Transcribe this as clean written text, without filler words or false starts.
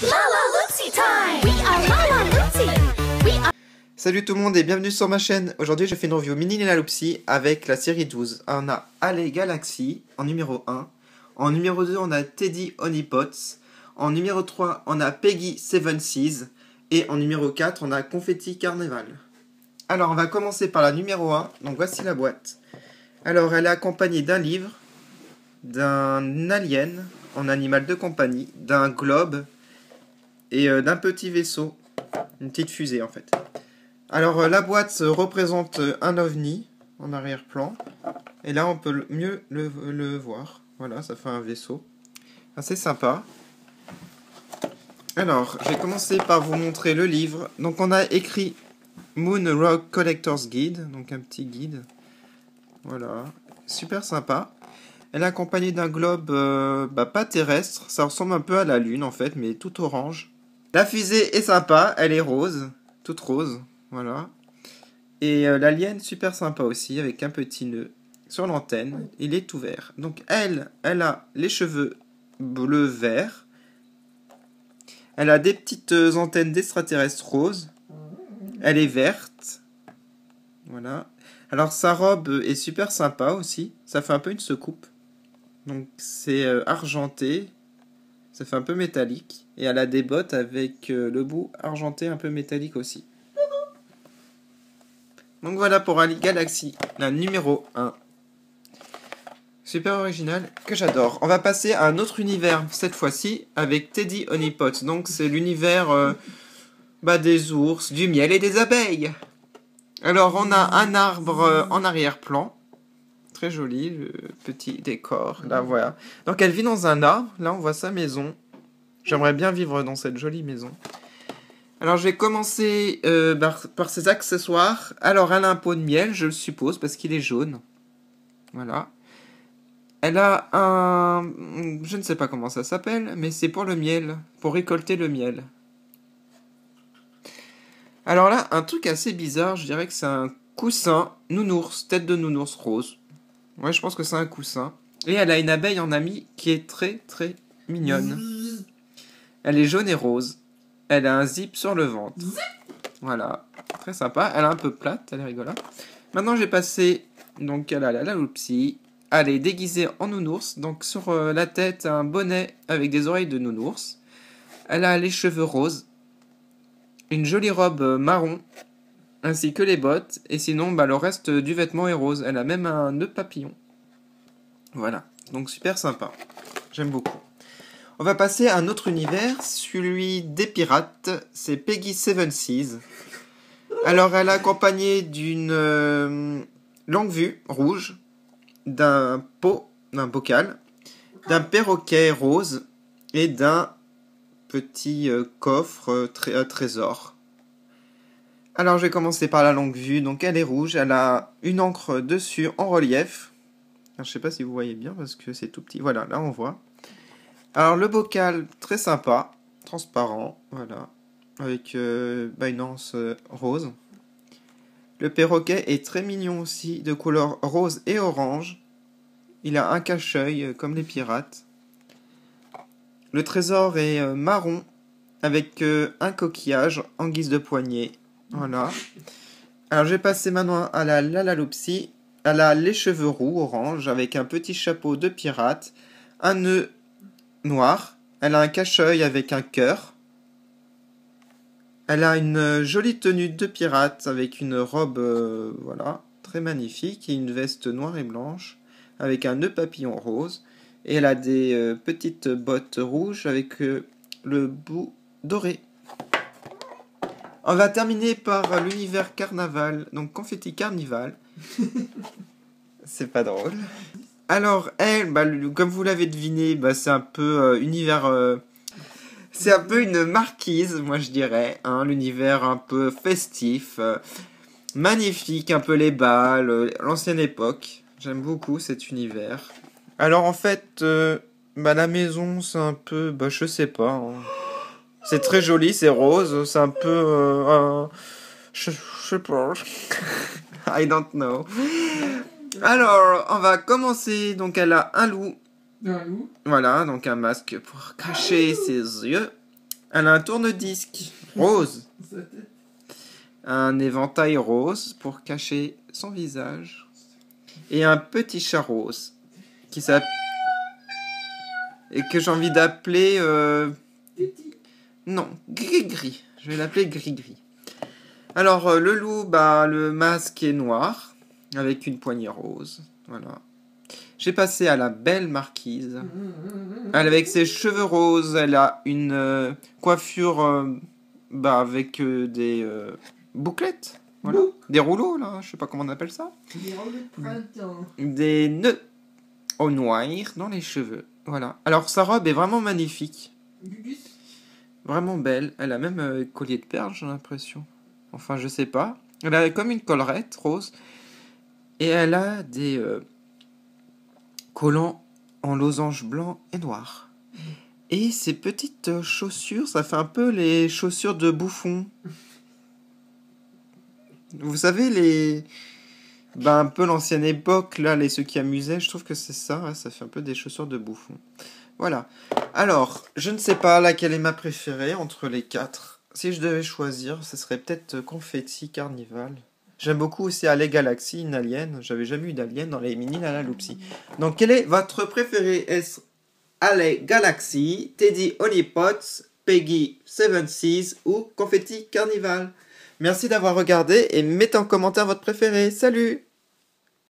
Lalaloopsy time! We are Lalaloopsy! We are... Salut tout le monde et bienvenue sur ma chaîne. Aujourd'hui je fais une review mini Lalaloopsy avec la série 12. On a Alley Galaxy en numéro 1. En numéro 2 on a Teddy Honeypots. En numéro 3 on a Peggy Seven Seas. Et en numéro 4 on a Confetti Carnival. Alors on va commencer par la numéro 1. Donc voici la boîte. Alors elle est accompagnée d'un livre, d'un alien en animal de compagnie, d'un globe et d'un petit vaisseau, une petite fusée en fait. Alors la boîte représente un ovni en arrière-plan et là on peut mieux le voir. Voilà, ça fait un vaisseau. Assez sympa. Alors, je vais commencer par vous montrer le livre. Donc on a écrit Moon Rock Collector's Guide, donc un petit guide. Voilà, super sympa. Elle est accompagnée d'un globe pas terrestre, ça ressemble un peu à la Lune en fait, mais tout orange. La fusée est sympa, elle est rose, toute rose, voilà. Et l'alien, super sympa aussi, avec un petit nœud sur l'antenne, il est tout vert. Donc elle a les cheveux bleu-vert. Elle a des petites antennes d'extraterrestres roses. Elle est verte. Voilà. Alors sa robe est super sympa aussi, ça fait un peu une secoupe. Donc c'est argenté, ça fait un peu métallique. Et elle a des bottes avec le bout argenté un peu métallique aussi. Donc voilà pour Alley Galaxy, la numéro 1. Super original, que j'adore. On va passer à un autre univers, cette fois-ci, avec Teddy Honeypots. Donc c'est l'univers des ours, du miel et des abeilles. Alors on a un arbre en arrière-plan. Très joli, le petit décor. Là, voilà. Donc, elle vit dans un arbre. Là, on voit sa maison. J'aimerais bien vivre dans cette jolie maison. Alors, je vais commencer par ses accessoires. Alors, elle a un pot de miel, je le suppose, parce qu'il est jaune. Voilà. Elle a un... Je ne sais pas comment ça s'appelle, mais c'est pour le miel. Pour récolter le miel. Alors là, un truc assez bizarre, je dirais que c'est un coussin nounours, tête de nounours rose. Ouais, je pense que c'est un coussin. Et elle a une abeille en amie qui est très très mignonne. Elle est jaune et rose. Elle a un zip sur le ventre. Voilà, très sympa. Elle est un peu plate, elle est rigolote. Maintenant, j'ai passé donc à la Lalaloopsy. Elle est déguisée en nounours. Donc sur la tête, un bonnet avec des oreilles de nounours. Elle a les cheveux roses. Une jolie robe marron. Ainsi que les bottes, et sinon le reste du vêtement est rose. Elle a même un nœud papillon. Voilà, donc super sympa. J'aime beaucoup. On va passer à un autre univers, celui des pirates. C'est Peggy Seven Seas. Alors elle est accompagnée d'une longue vue rouge, d'un bocal, d'un perroquet rose et d'un petit coffre à trésor. Alors je vais commencer par la longue vue, donc elle est rouge, elle a une encre dessus en relief. Alors, je sais pas si vous voyez bien parce que c'est tout petit, voilà, là on voit. Alors le bocal, très sympa, transparent, voilà, avec une anse rose. Le perroquet est très mignon aussi, de couleur rose et orange. Il a un cache-œil comme les pirates. Le trésor est marron, avec un coquillage en guise de poignée. Voilà. Alors, je vais passer maintenant à la Lalaloopsy. Elle a les cheveux roux, orange, avec un petit chapeau de pirate, un nœud noir. Elle a un cache-œil avec un cœur. Elle a une jolie tenue de pirate avec une robe, voilà, très magnifique, et une veste noire et blanche, avec un nœud papillon rose. Et elle a des petites bottes rouges avec le bout doré. On va terminer par l'univers carnaval, donc Confetti Carnival. C'est pas drôle. Alors, elle, comme vous l'avez deviné, c'est un peu univers... c'est un peu une marquise, moi je dirais. Hein, l'univers un peu festif, magnifique, un peu les balles, l'ancienne époque. J'aime beaucoup cet univers. Alors en fait, la maison, c'est un peu... je sais pas... Hein. C'est très joli, c'est rose, c'est un peu... je sais pas. I don't know. Alors, on va commencer. Donc, elle a un loup. Un loup. Voilà, donc un masque pour cacher ses yeux. Elle a un tourne-disque rose. Un éventail rose pour cacher son visage. Et un petit chat rose. Qui s'appelle... Et que j'ai envie d'appeler... Non, Gris-Gris. Je vais l'appeler Gris-Gris. Alors, le loup, bah, le masque est noir. Avec une poignée rose. Voilà. J'ai passé à la belle marquise. Elle, avec ses cheveux roses, elle a une coiffure bah, avec des bouclettes. Voilà. Des rouleaux, là. Je sais pas comment on appelle ça. Des rouleaux de printemps. Des nœuds au noir dans les cheveux. Voilà. Alors, sa robe est vraiment magnifique. Gugus. Vraiment belle. Elle a même un collier de perles, j'ai l'impression. Enfin, je sais pas. Elle a comme une collerette rose. Et elle a des collants en losange blanc et noir. Et ces petites chaussures, ça fait un peu les chaussures de bouffon. Vous savez, les... Ben, un peu l'ancienne époque, là, ceux qui amusaient, je trouve que c'est ça, ouais, ça fait un peu des chaussures de bouffon. Voilà. Alors, je ne sais pas laquelle est ma préférée entre les 4. Si je devais choisir, ce serait peut-être Confetti Carnival. J'aime beaucoup aussi Alley Galaxy, une alien. J'avais jamais eu d'alien dans les mini Lalaloopsy. Donc, quel est votre préféré? Est-ce Alley Galaxy, Teddy Honeypots, Peggy 76 ou Confetti Carnival? Merci d'avoir regardé et mettez en commentaire votre préféré. Salut!